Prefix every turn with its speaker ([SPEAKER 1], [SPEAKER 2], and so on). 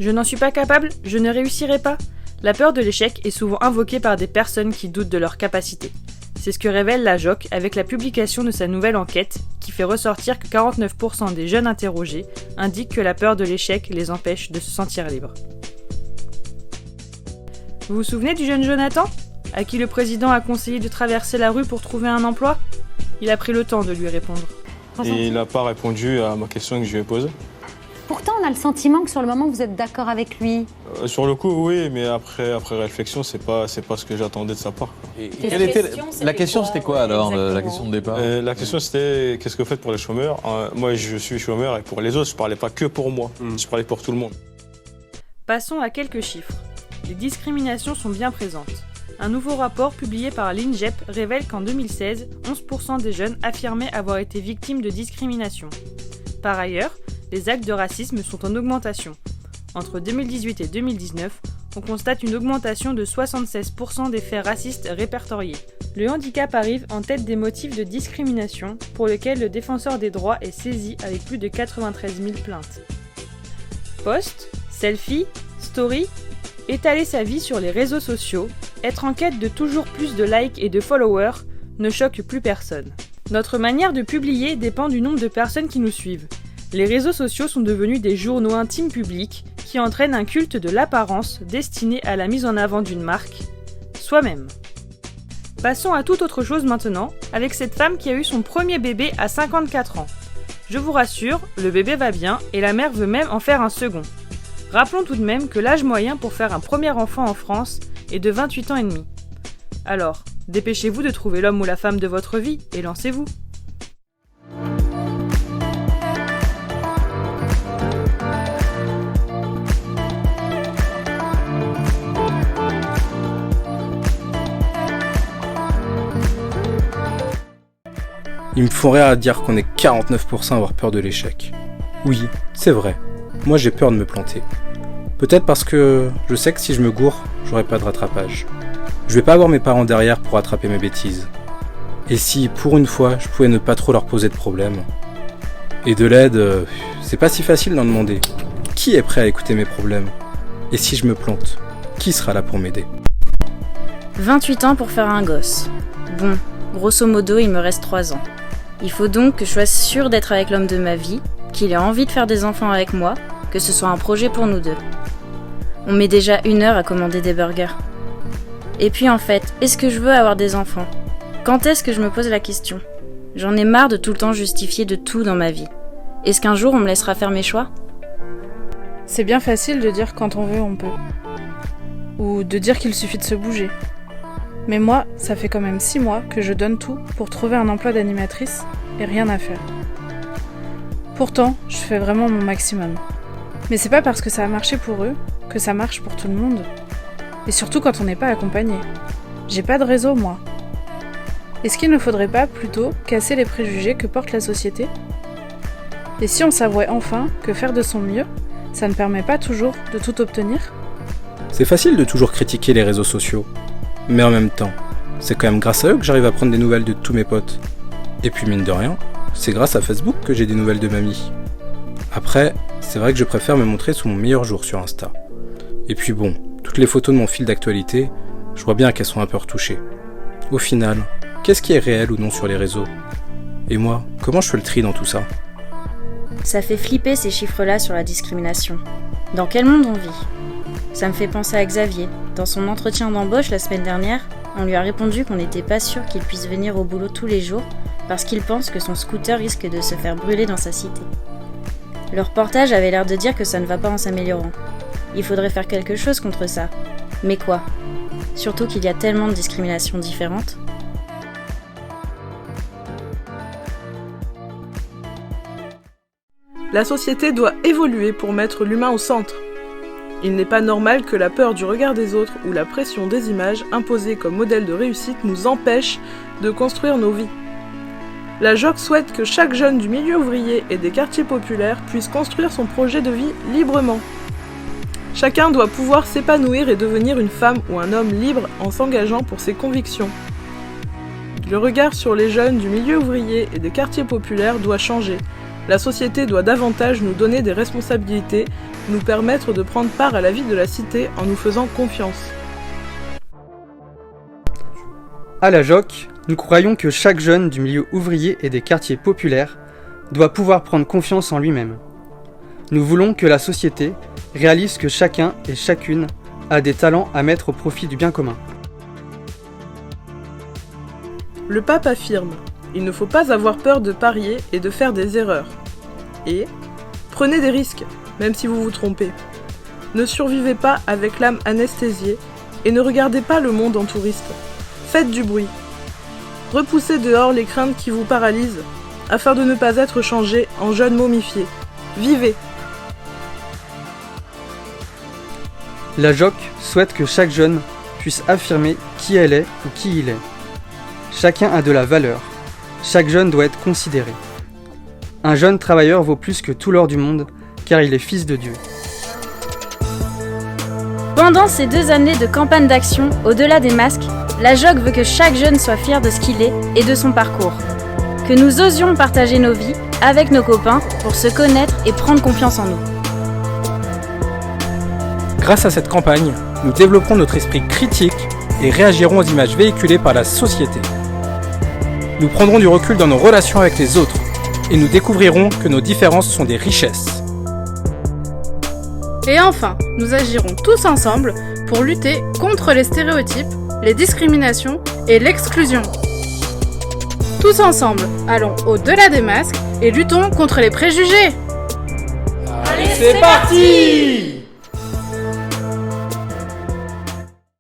[SPEAKER 1] Je n'en suis pas capable, je ne réussirai pas. La peur de l'échec est souvent invoquée par des personnes qui doutent de leurs capacités. C'est ce que révèle la JOC avec la publication de sa nouvelle enquête qui fait ressortir que 49% des jeunes interrogés indiquent que la peur de l'échec les empêche de se sentir libres. Vous vous souvenez du jeune Jonathan, à qui le président a conseillé de traverser la rue pour trouver un emploi ? Il a pris le temps de lui répondre.
[SPEAKER 2] Et il n'a pas répondu à ma question que je lui ai posée.
[SPEAKER 3] Pourtant, on a le sentiment que sur le moment, vous êtes d'accord avec lui.
[SPEAKER 2] Sur le coup, oui, mais après réflexion, c'est pas ce que j'attendais de sa part.
[SPEAKER 4] Et la question, c'était quoi alors, la question de départ?
[SPEAKER 2] La question, c'était qu'est-ce que vous faites pour les chômeurs? Moi, je suis chômeur et pour les autres, je parlais pas que pour moi, je parlais pour tout le monde.
[SPEAKER 1] Passons à quelques chiffres. Les discriminations sont bien présentes. Un nouveau rapport publié par l'INJEP révèle qu'en 2016, 11% des jeunes affirmaient avoir été victimes de discrimination. Par ailleurs, les actes de racisme sont en augmentation. Entre 2018 et 2019, on constate une augmentation de 76% des faits racistes répertoriés. Le handicap arrive en tête des motifs de discrimination pour lesquels le défenseur des droits est saisi avec plus de 93 000 plaintes. Post, selfie, story, étaler sa vie sur les réseaux sociaux, être en quête de toujours plus de likes et de followers ne choque plus personne. Notre manière de publier dépend du nombre de personnes qui nous suivent. Les réseaux sociaux sont devenus des journaux intimes publics qui entraînent un culte de l'apparence destiné à la mise en avant d'une marque, soi-même. Passons à toute autre chose maintenant, avec cette femme qui a eu son premier bébé à 54 ans. Je vous rassure, le bébé va bien et la mère veut même en faire un second. Rappelons tout de même que l'âge moyen pour faire un premier enfant en France est de 28 ans et demi. Alors, dépêchez-vous de trouver l'homme ou la femme de votre vie et lancez-vous.
[SPEAKER 5] Ils me font rire à dire qu'on est 49% à avoir peur de l'échec. Oui, c'est vrai. Moi j'ai peur de me planter. Peut-être parce que je sais que si je me gourre, j'aurai pas de rattrapage. Je vais pas avoir mes parents derrière pour rattraper mes bêtises. Et si, pour une fois, je pouvais ne pas trop leur poser de problème. Et de l'aide, c'est pas si facile d'en demander. Qui est prêt à écouter mes problèmes? Et si je me plante, qui sera là pour m'aider?
[SPEAKER 6] 28 ans pour faire un gosse. Bon, grosso modo, il me reste 3 ans. Il faut donc que je sois sûre d'être avec l'homme de ma vie, qu'il ait envie de faire des enfants avec moi, que ce soit un projet pour nous deux. On met déjà 1 heure à commander des burgers. Et puis en fait, est-ce que je veux avoir des enfants? Quand est-ce que je me pose la question? J'en ai marre de tout le temps justifier de tout dans ma vie. Est-ce qu'un jour on me laissera faire mes choix?
[SPEAKER 1] C'est bien facile de dire quand on veut, on peut. Ou de dire qu'il suffit de se bouger. Mais moi, ça fait quand même 6 mois que je donne tout pour trouver un emploi d'animatrice et rien à faire. Pourtant, je fais vraiment mon maximum. Mais c'est pas parce que ça a marché pour eux que ça marche pour tout le monde. Et surtout quand on n'est pas accompagné. J'ai pas de réseau, moi. Est-ce qu'il ne faudrait pas plutôt casser les préjugés que porte la société? Et si on s'avouait enfin que faire de son mieux, ça ne permet pas toujours de tout obtenir?
[SPEAKER 5] C'est facile de toujours critiquer les réseaux sociaux. Mais en même temps, c'est quand même grâce à eux que j'arrive à prendre des nouvelles de tous mes potes. Et puis mine de rien, c'est grâce à Facebook que j'ai des nouvelles de mamie. Après, c'est vrai que je préfère me montrer sous mon meilleur jour sur Insta. Et puis bon, toutes les photos de mon fil d'actualité, je vois bien qu'elles sont un peu retouchées. Au final, qu'est-ce qui est réel ou non sur les réseaux? Et moi, comment je fais le tri dans tout ça?
[SPEAKER 6] Ça fait flipper ces chiffres-là sur la discrimination. Dans quel monde on vit? Ça me fait penser à Xavier. Dans son entretien d'embauche la semaine dernière, on lui a répondu qu'on n'était pas sûr qu'il puisse venir au boulot tous les jours parce qu'il pense que son scooter risque de se faire brûler dans sa cité. Le reportage avait l'air de dire que ça ne va pas en s'améliorant. Il faudrait faire quelque chose contre ça. Mais quoi? Surtout qu'il y a tellement de discriminations différentes.
[SPEAKER 7] La société doit évoluer pour mettre l'humain au centre. Il n'est pas normal que la peur du regard des autres ou la pression des images imposées comme modèle de réussite nous empêche de construire nos vies. La JOC souhaite que chaque jeune du milieu ouvrier et des quartiers populaires puisse construire son projet de vie librement. Chacun doit pouvoir s'épanouir et devenir une femme ou un homme libre en s'engageant pour ses convictions. Le regard sur les jeunes du milieu ouvrier et des quartiers populaires doit changer. La société doit davantage nous donner des responsabilités nous permettre de prendre part à la vie de la cité en nous faisant confiance.
[SPEAKER 8] À la JOC, nous croyons que chaque jeune du milieu ouvrier et des quartiers populaires doit pouvoir prendre confiance en lui-même. Nous voulons que la société réalise que chacun et chacune a des talents à mettre au profit du bien commun.
[SPEAKER 7] Le pape affirme « Il ne faut pas avoir peur de parier et de faire des erreurs. » Et « Prenez des risques, même si vous vous trompez. Ne survivez pas avec l'âme anesthésiée et ne regardez pas le monde en touriste. Faites du bruit. Repoussez dehors les craintes qui vous paralysent, afin de ne pas être changé en jeune momifié. Vivez!
[SPEAKER 8] La JOC souhaite que chaque jeune puisse affirmer qui elle est ou qui il est. Chacun a de la valeur. Chaque jeune doit être considéré. Un jeune travailleur vaut plus que tout l'or du monde, car il est fils de Dieu.
[SPEAKER 6] Pendant ces 2 années de campagne d'action, au-delà des masques, la JOC veut que chaque jeune soit fier de ce qu'il est et de son parcours. Que nous osions partager nos vies avec nos copains pour se connaître et prendre confiance en nous.
[SPEAKER 5] Grâce à cette campagne, nous développerons notre esprit critique et réagirons aux images véhiculées par la société. Nous prendrons du recul dans nos relations avec les autres et nous découvrirons que nos différences sont des richesses.
[SPEAKER 9] Et enfin, nous agirons tous ensemble pour lutter contre les stéréotypes, les discriminations et l'exclusion. Tous ensemble, allons au-delà des masques et luttons contre les préjugés.
[SPEAKER 5] Allez, c'est parti!